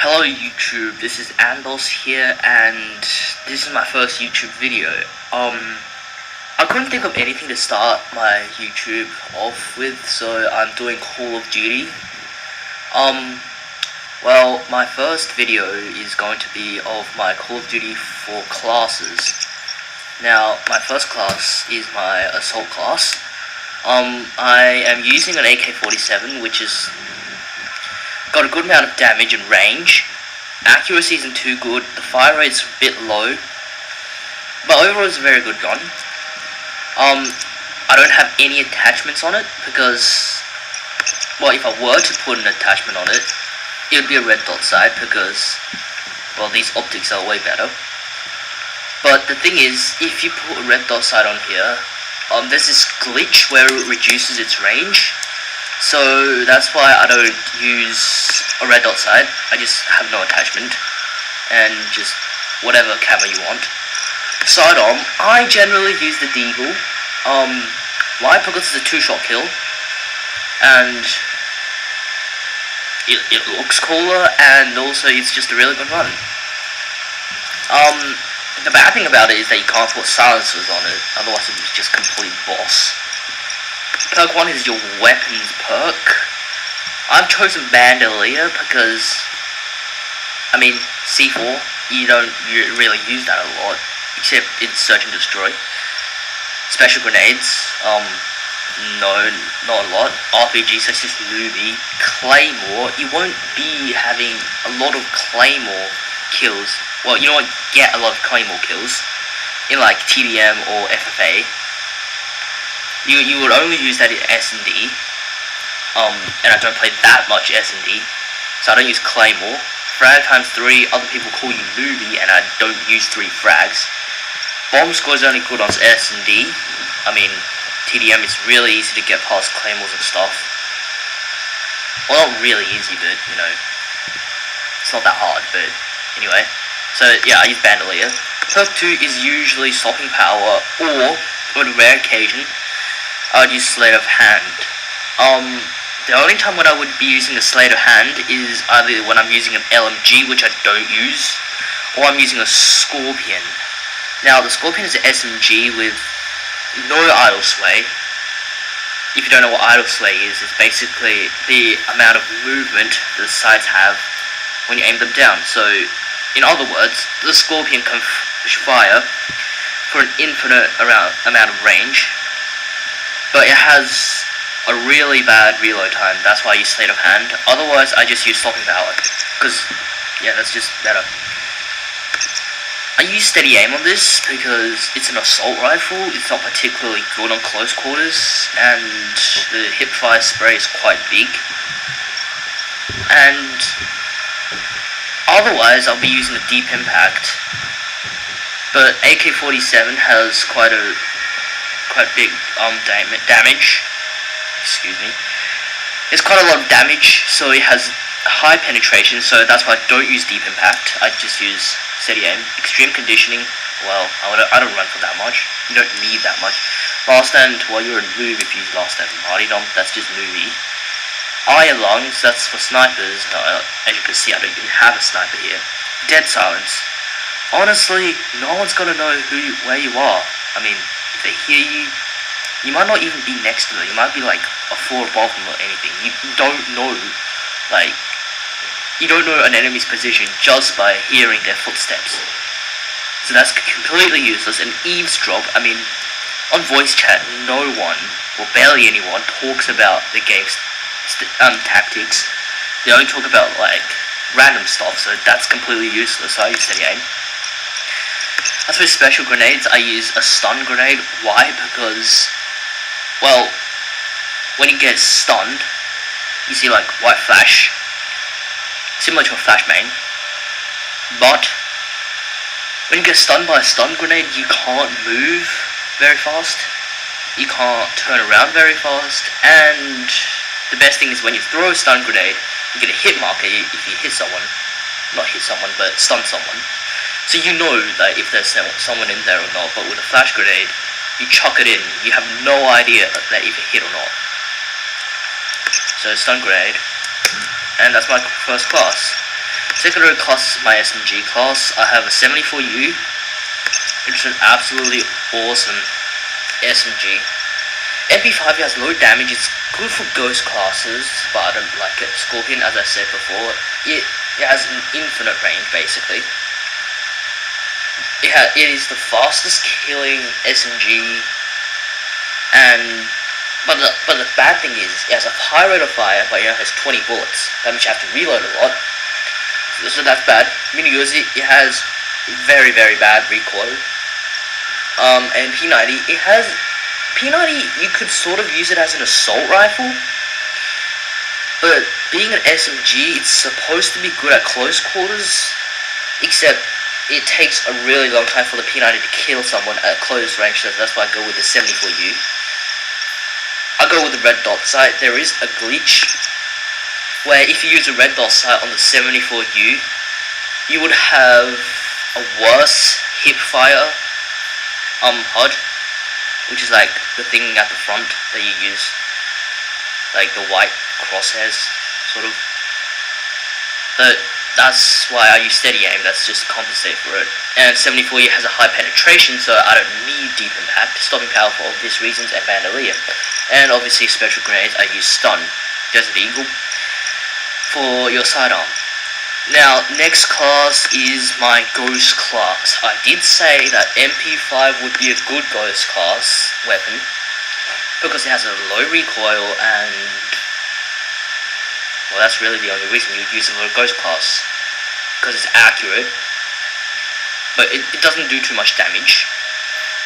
Hello YouTube, this is Andos here, and this is my first YouTube video. I couldn't think of anything to start my YouTube off with, so I'm doing Call of Duty. Well, my first video is going to be of my Call of Duty 4 classes. Now, my first class is my Assault class. I am using an AK-47, which is got a good amount of damage and range. Accuracy isn't too good, the fire rate's a bit low, but overall it's a very good gun. I don't have any attachments on it because, well, if I were to put an attachment on it, it would be a red dot sight because, well, these optics are way better. But the thing is, if you put a red dot sight on here, there's this glitch where it reduces its range. So that's why I don't use a red dot sight. I just have no attachment and just whatever camera you want. Sidearm, I generally use the Deagle. Why? Because it's a 2-shot kill and it looks cooler, and also it's just a really good run. The bad thing about it is that you can't put silencers on it, otherwise it was just complete boss. Perk 1 is your weapons perk. I've chosen Bandolier because, I mean, C4, you don't really use that a lot, except in Search and Destroy. Special grenades, no, not a lot. RPG such as Luby. Claymore, you won't be having a lot of Claymore kills. Well, you don't get a lot of Claymore kills in like TDM or FFA. You would only use that in S&D, and I don't play that much S&D, so I don't use Claymore. Frag times 3, other people call you Luby, and I don't use 3 frags. Bomb score is only good on S&D. I mean, TDM is really easy to get past Claymores and stuff. Well, not really easy, but, you know, it's not that hard, but anyway. So, yeah, I use Bandolier. Perk 2 is usually Stopping Power, or, on a rare occasion, I would use Sleight of Hand. The only time when I would be using a Sleight of Hand is either when I'm using an LMG, which I don't use, or I'm using a Scorpion. Now, the Scorpion is an SMG with no idle sway. If you don't know what idle sway is, it's basically the amount of movement the sights have when you aim them down. So, in other words, the Scorpion can fire for an infinite amount of range, but it has a really bad reload time. That's why I use Sleight of Hand. Otherwise, I just use Stopping Power, because, yeah, that's just better. I use Steady Aim on this because it's an assault rifle. It's not particularly good on close quarters, and the hipfire spray is quite big. And otherwise, I'll be using a Deep Impact. But AK-47 has quite big damage. Excuse me. It's quite a lot of damage, so it has high penetration, so that's why I don't use Deep Impact. I just use Steady Aim. Extreme Conditioning, well, I don't run for that much. You don't need that much. Last Stand, well, you're a noob if you use Last Stand. Martyrdom, that's just movie. Iron Lungs, that's for snipers. No, as you can see, I don't even have a sniper here. Dead Silence. Honestly, no one's gonna know where you are. I mean, if they hear you, you might not even be next to them. You might be like a floor above them or anything. You don't know, like, you don't know an enemy's position just by hearing their footsteps. So that's completely useless. And eavesdrop, I mean, on voice chat, no one, or barely anyone, talks about the game's tactics. They only talk about, like, random stuff, so that's completely useless. So I use Steady Aim. As for special grenades, I use a stun grenade. Why? Because, well, when you get stunned, you see like white flash, similar to a flashbang, but when you get stunned by a stun grenade, you can't move very fast, you can't turn around very fast, and the best thing is when you throw a stun grenade, you get a hit marker if you hit someone, not hit someone, but stun someone. So you know that if there's someone in there or not, but with a flash grenade, you chuck it in, you have no idea that if it hit or not. So stun grenade, and that's my first class. Secondary class is my SMG class. I have a 74U. It's an absolutely awesome SMG. MP5 has low damage. It's good for ghost classes, but I don't like it. Scorpion, as I said before, it has an infinite range basically. It is the fastest killing SMG, and but the bad thing is it has a high rate of fire, but it has 20 bullets. That means you have to reload a lot. So that's bad. Mini Uzi, it has very bad recoil. And P90, you could sort of use it as an assault rifle, but being an SMG, it's supposed to be good at close quarters, except it takes a really long time for the P90 to kill someone at close range, so that's why I go with the 74U. I go with the red dot sight. There is a glitch where if you use a red dot sight on the 74U, you would have a worse hip fire HUD, which is like the thing at the front that you use, like the white crosshairs, sort of. But that's why I use steady aim. That's just to compensate for it. And 74U has a high penetration, so I don't need deep impact. Stopping power for obvious reasons, and bandolier. And obviously special grenades, I use stun, Desert Eagle, for your sidearm. Now, next class is my ghost class. I did say that MP5 would be a good ghost class weapon because it has a low recoil, and well, that's really the only reason you'd use it for a ghost class, because it's accurate, but it doesn't do too much damage.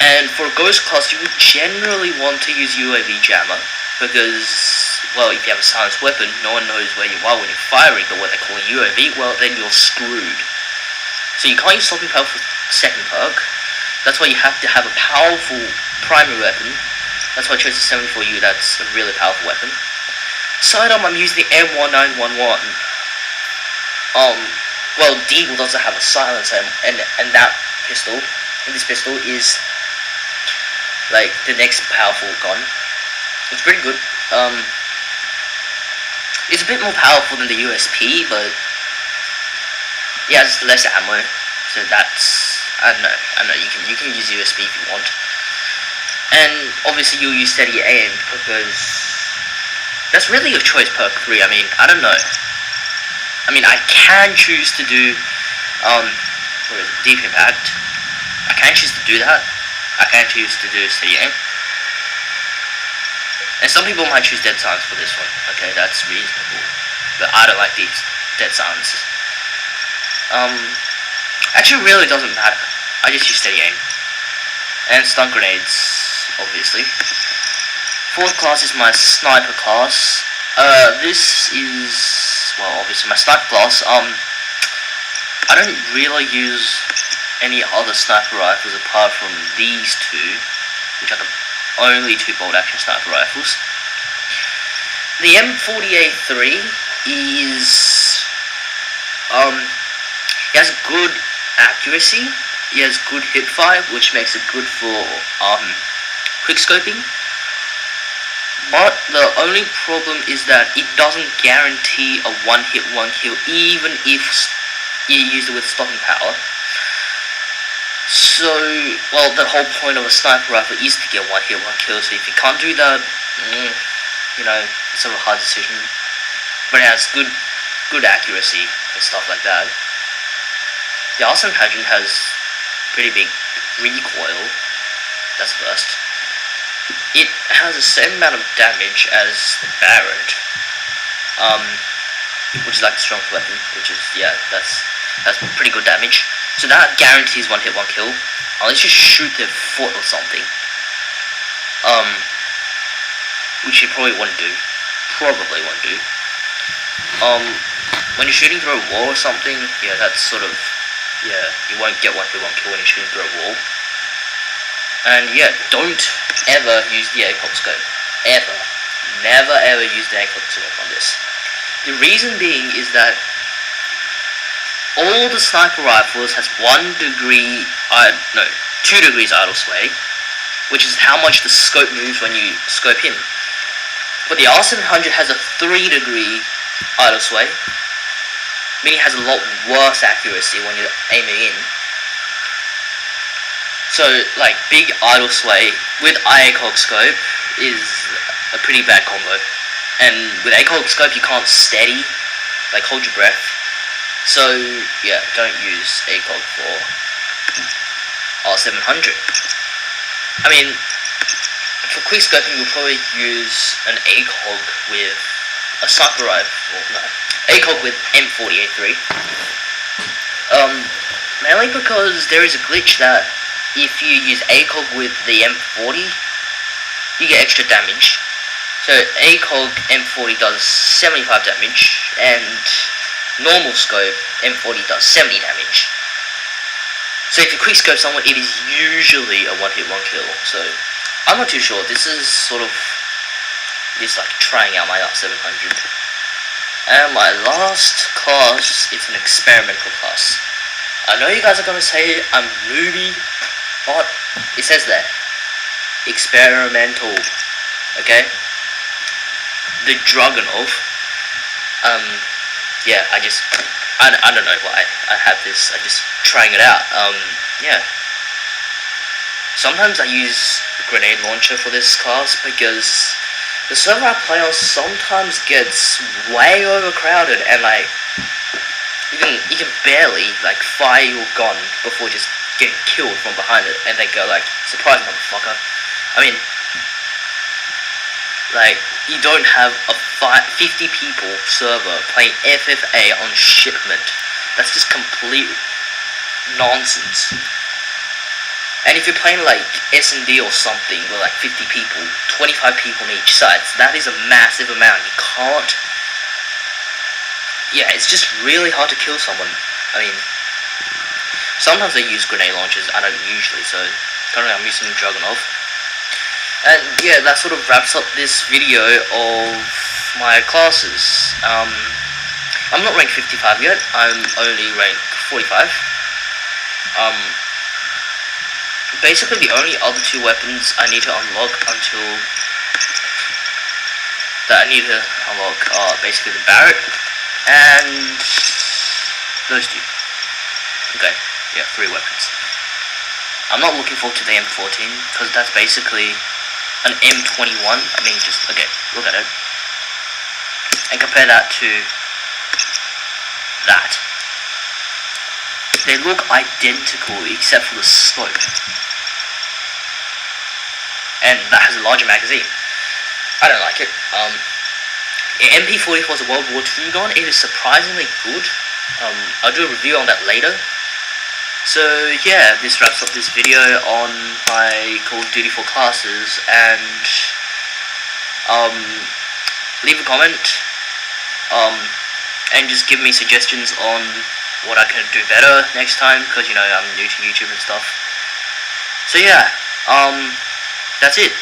And for a ghost class, you would generally want to use UAV jammer, because, well, if you have a silenced weapon, no one knows where you are when you're firing, but what they call a UAV, well, then you're screwed. So you can't use stopping power for second perk. That's why you have to have a powerful primary weapon. That's why I chose the 74U, that's a really powerful weapon. Sidearm, I'm using the M1911. Well, Deagle doesn't have a silencer, and that pistol, and this pistol is like the next powerful gun. It's pretty good. It's a bit more powerful than the USP, but yeah, it's less ammo. So that's, I don't know. You can use USP if you want. And obviously you'll use steady aim because that's really your choice perk 3. I mean, I don't know. I mean, I can choose to do deep impact. I can choose to do that. I can choose to do steady aim. And some people might choose dead silence for this one. Okay, that's reasonable. But I don't like these dead silences. Actually really doesn't matter. I just use steady aim. And stun grenades, obviously. Fourth class is my sniper class. This is, well, obviously my sniper class. I don't really use any other sniper rifles apart from these two, which are the only two bolt action sniper rifles. The M40A3 is it has good accuracy, it has good hip fire, which makes it good for quick scoping. But the only problem is that it doesn't guarantee a one hit one kill, even if you use it with stopping power. So, well, the whole point of a sniper rifle is to get one hit, one kill, so if you can't do that, you know, it's sort of a hard decision. But it has good accuracy and stuff like that. The R700 has pretty big recoil, that's first. It has the same amount of damage as the Barrett, which is like the strongest weapon, which is, yeah, that's pretty good damage. So that guarantees one hit, one kill, unless you shoot their foot or something. Which you probably won't do. When you're shooting through a wall or something, yeah, that's sort of, yeah, you won't get one hit, one kill when you're shooting through a wall. And yeah, don't ever use the ACOG scope. Ever. Never ever use the ACOG scope on this. The reason being is that all the sniper rifles has 2 degrees idle sway, which is how much the scope moves when you scope in. But the R700 has a 3 degree idle sway, Mini has a lot worse accuracy when you're aiming in. So, like, big idle sway with ACOG scope is a pretty bad combo. And with ACOG scope, you can't steady, like, hold your breath. So, yeah, don't use ACOG for R700. I mean, for quick scoping, you'll probably use an ACOG with a sniper rifle. No, ACOG with M40A3. Mainly because there is a glitch that if you use ACOG with the M40, you get extra damage. So ACOG M40 does 75 damage, and normal scope M40 does 70 damage. So if you quick scope someone, it is usually a one hit, one kill. So I'm not too sure. This is sort of just like trying out my R700. And my last class, it's an experimental class. I know you guys are gonna say I'm newbie, but it says there, experimental. Okay. The Dragunov. Yeah, I don't know why I have this. I'm just trying it out. Yeah. Sometimes I use grenade launcher for this class because the server I play on sometimes gets way overcrowded, and like you can barely like fire your gun before just getting killed from behind it, and they go like, "Surprise, motherfucker!" I mean, like, you don't have a 50 people server playing FFA on shipment. That's just complete nonsense. And if you're playing like S&D or something with like 50 people, 25 people on each side, so that is a massive amount. You can't... Yeah, it's just really hard to kill someone. I mean, sometimes I use grenade launchers, I don't usually, so currently I'm using Dragunov. And yeah, that sort of wraps up this video of my classes. I'm not rank 55 yet, I'm only rank 45. Basically the only other two weapons I need to unlock are basically the Barrett and those two. Okay, yeah, 3 weapons. I'm not looking forward to the M14 because that's basically an M21. I mean, just, okay, look at it. And compare that to that. They look identical except for the scope. And that has a larger magazine. I don't like it. MP44 is a World War II gun. It is surprisingly good. I'll do a review on that later. So yeah, this wraps up this video on my Call of Duty 4 classes, and leave a comment, and just give me suggestions on what I can do better next time, because you know I'm new to YouTube and stuff. So yeah, that's it.